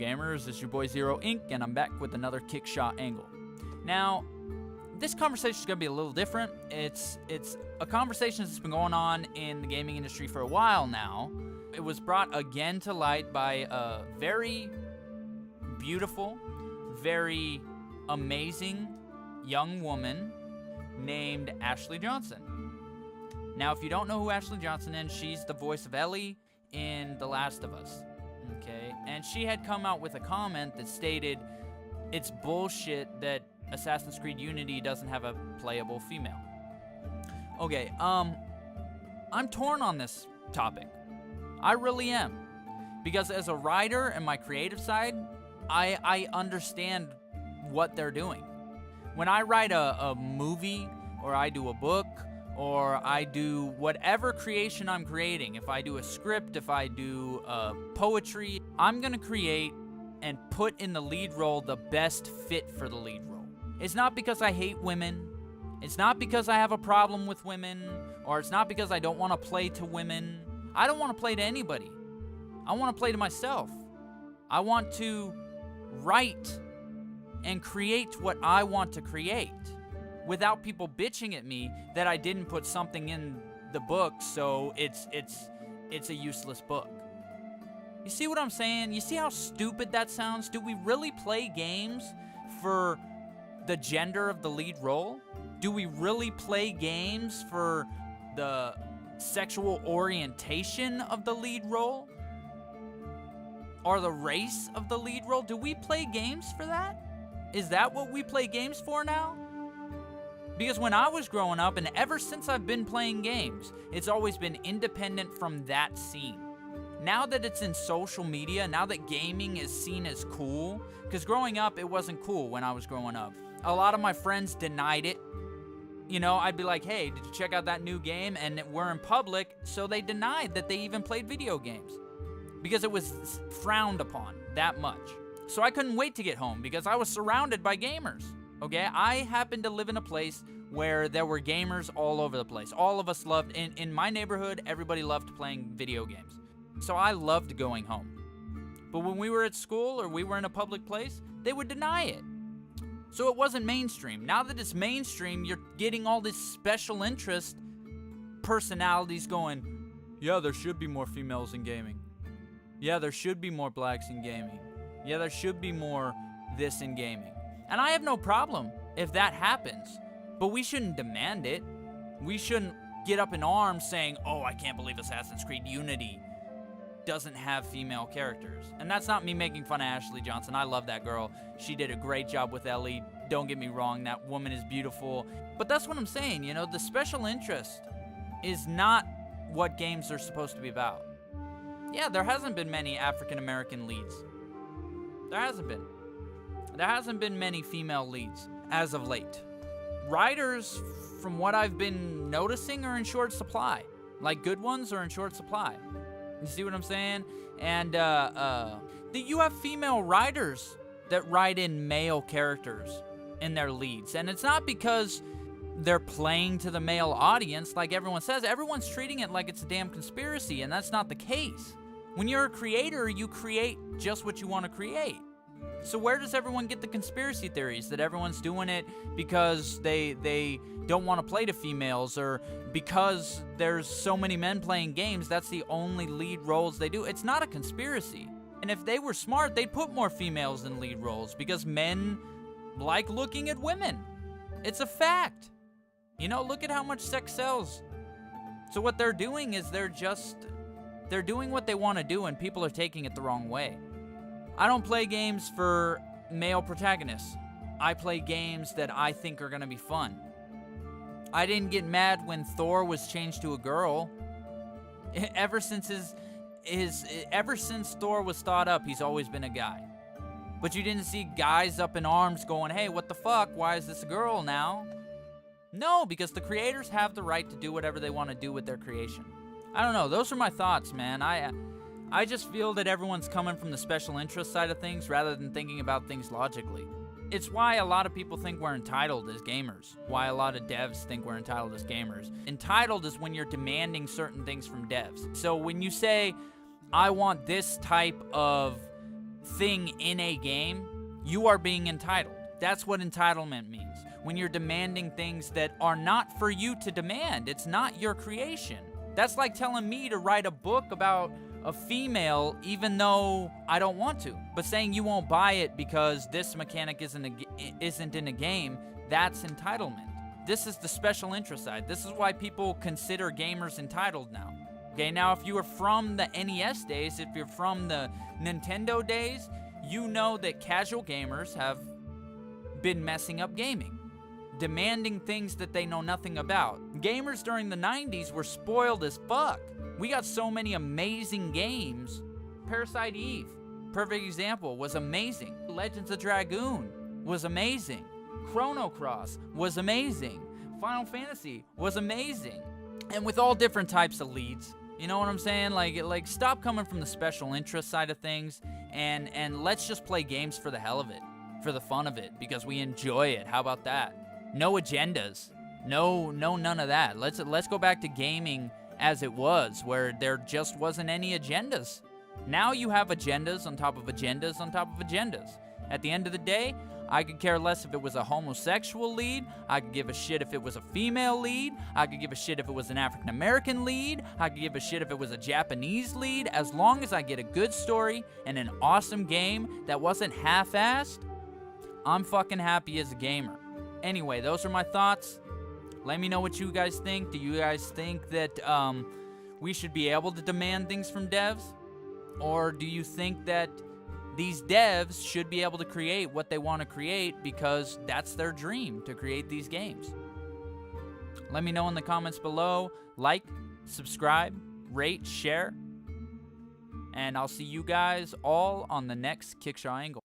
gamers? It's your boy Zero Inc., and I'm back with another kick shot angle. Now, this conversation is going to be a little different. It's a conversation that's been going on in the gaming industry for a while now. It was brought again to light by a very beautiful, very amazing young woman named Ashley Johnson. Now, if you don't know who Ashley Johnson is, she's the voice of Ellie in The Last of Us. Okay, and she had come out with a comment that stated, it's bullshit that Assassin's Creed Unity doesn't have a playable female. Okay, I'm torn on this topic. I really am. Because as a writer and my creative side, I understand what they're doing. When I write a movie, or I do a book, or I do whatever creation I'm creating, if I do a script, if I do poetry, I'm gonna create and put in the lead role the best fit for the lead role. It's not because I hate women, it's not because I have a problem with women, or it's not because I don't want to play to women. I don't want to play to anybody. I want to play to myself. I want to write and create what I want to create, without people bitching at me that I didn't put something in the book, so it's a useless book. You see what I'm saying? You see how stupid that sounds? Do we really play games for the gender of the lead role? Do we really play games for the sexual orientation of the lead role? Or the race of the lead role? Do we play games for that? Is that what we play games for now? Because when I was growing up, and ever since I've been playing games, it's always been independent from that scene. Now that it's in social media, now that gaming is seen as cool, because growing up, it wasn't cool when I was growing up. A lot of my friends denied it. You know, I'd be like, hey, did you check out that new game? And we're in public, so they denied that they even played video games. Because it was frowned upon that much. So I couldn't wait to get home, because I was surrounded by gamers. Okay, I happened to live in a place where there were gamers all over the place. All of us loved, in my neighborhood, everybody loved playing video games. So I loved going home. But when we were at school or we were in a public place, they would deny it. So it wasn't mainstream. Now that it's mainstream, you're getting all this special interest personalities going, yeah, there should be more females in gaming. Yeah, there should be more blacks in gaming. Yeah, there should be more this in gaming. And I have no problem if that happens, but we shouldn't demand it. We shouldn't get up in arms saying, oh, I can't believe Assassin's Creed Unity doesn't have female characters. And that's not me making fun of Ashley Johnson. I love that girl. She did a great job with Ellie. Don't get me wrong, that woman is beautiful. But that's what I'm saying, you know, the special interest is not what games are supposed to be about. Yeah, there hasn't been many African-American leads. There hasn't been. There hasn't been many female leads as of late. Writers, from what I've been noticing, are in short supply. Like, good ones are in short supply. You see what I'm saying? And you have female writers that write in male characters in their leads. And it's not because they're playing to the male audience like everyone says. Everyone's treating it like it's a damn conspiracy, and that's not the case. When you're a creator, you create just what you want to create. So where does everyone get the conspiracy theories that everyone's doing it because they don't want to play to females, or because there's so many men playing games, that's the only lead roles they do? It's not a conspiracy. And if they were smart, they'd put more females in lead roles, because men like looking at women. It's a fact. You know, look at how much sex sells. So what they're doing is they're doing what they want to do, and people are taking it the wrong way. I don't play games for male protagonists. I play games that I think are going to be fun. I didn't get mad when Thor was changed to a girl. Ever since Thor was thought up, he's always been a guy. But you didn't see guys up in arms going, hey, what the fuck? Why is this a girl now? No, because the creators have the right to do whatever they want to do with their creation. I don't know. Those are my thoughts, man. I just feel that everyone's coming from the special interest side of things rather than thinking about things logically. It's why a lot of people think we're entitled as gamers. Why a lot of devs think we're entitled as gamers. Entitled is when you're demanding certain things from devs. So when you say, I want this type of thing in a game, you are being entitled. That's what entitlement means. When you're demanding things that are not for you to demand, it's not your creation. That's like telling me to write a book about a female even though I don't want to, but saying you won't buy it because this mechanic isn't in a game. That's entitlement. This is the special interest side. This is why people consider gamers entitled now. Okay, now if you are from the NES days, if you're from the Nintendo days, you know that casual gamers have been messing up gaming, demanding things that they know nothing about. Gamers during the 90s were spoiled as fuck. We got so many amazing games. Parasite Eve, perfect example, was amazing. Legends of Dragoon was amazing. Chrono Cross was amazing. Final Fantasy was amazing. And with all different types of leads. You know what I'm saying? Like stop coming from the special interest side of things and let's just play games for the hell of it, for the fun of it, because we enjoy it. How about that? No agendas. No none of that. Let's go back to gaming as it was, where there just wasn't any agendas. Now you have agendas on top of agendas on top of agendas. At the end of the day, I could care less if it was a homosexual lead. I could give a shit if it was a female lead. I could give a shit if it was an African American lead. I could give a shit if it was a Japanese lead. As long as I get a good story and an awesome game that wasn't half-assed, I'm fucking happy as a gamer. Anyway, those are my thoughts. Let me know what you guys think. Do you guys think that we should be able to demand things from devs? Or do you think that these devs should be able to create what they want to create because that's their dream, to create these games? Let me know in the comments below. Like, subscribe, rate, share. And I'll see you guys all on the next Kickshaw Angle.